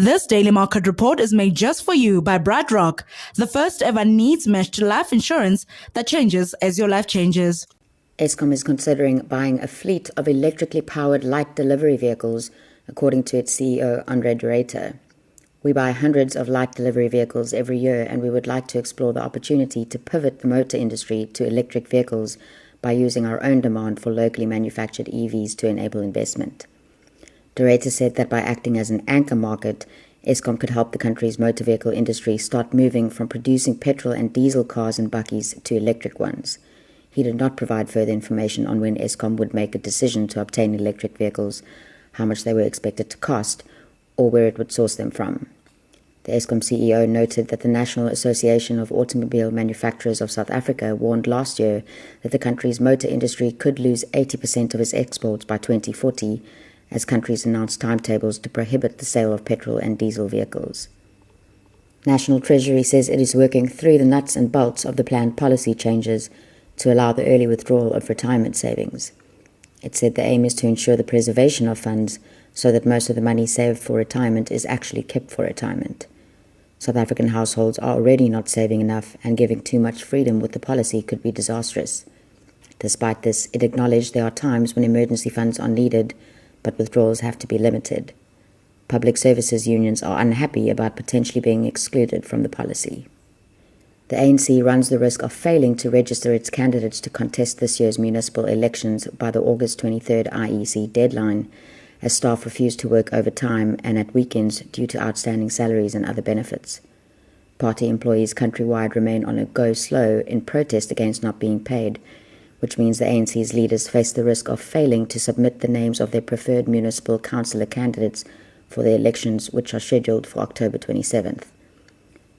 This daily market report is made just for you by BrightRock, the first ever needs-meshed life insurance that changes as your life changes. Eskom is considering buying a fleet of electrically powered light delivery vehicles, according to its CEO Andre de Ruyter. We buy hundreds of light delivery vehicles every year, and we would like to explore the opportunity to pivot the motor industry to electric vehicles by using our own demand for locally manufactured EVs to enable investment. De Ruyter said that by acting as an anchor market, Eskom could help the country's motor vehicle industry start moving from producing petrol and diesel cars and bakkies to electric ones. He did not provide further information on when Eskom would make a decision to obtain electric vehicles, how much they were expected to cost, or where it would source them from. The Eskom CEO noted that the National Association of Automobile Manufacturers of South Africa warned last year that the country's motor industry could lose 80% of its exports by 2040, as countries announced timetables to prohibit the sale of petrol and diesel vehicles. National Treasury says it is working through the nuts and bolts of the planned policy changes to allow the early withdrawal of retirement savings. It said the aim is to ensure the preservation of funds so that most of the money saved for retirement is actually kept for retirement. South African households are already not saving enough, and giving too much freedom with the policy could be disastrous. Despite this, it acknowledged there are times when emergency funds are needed, but withdrawals have to be limited. Public services unions are unhappy about potentially being excluded from the policy. The ANC runs the risk of failing to register its candidates to contest this year's municipal elections by the August 23rd IEC deadline, as staff refuse to work overtime and at weekends due to outstanding salaries and other benefits. Party employees countrywide remain on a go slow in protest against not being paid, which means the ANC's leaders face the risk of failing to submit the names of their preferred municipal councillor candidates for the elections, which are scheduled for October 27th.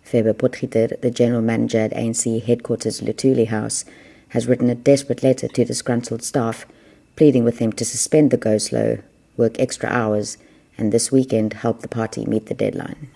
CEO Potgieter, the general manager at ANC headquarters Luthuli House, has written a desperate letter to disgruntled staff, pleading with them to suspend the go-slow, work extra hours, and this weekend help the party meet the deadline.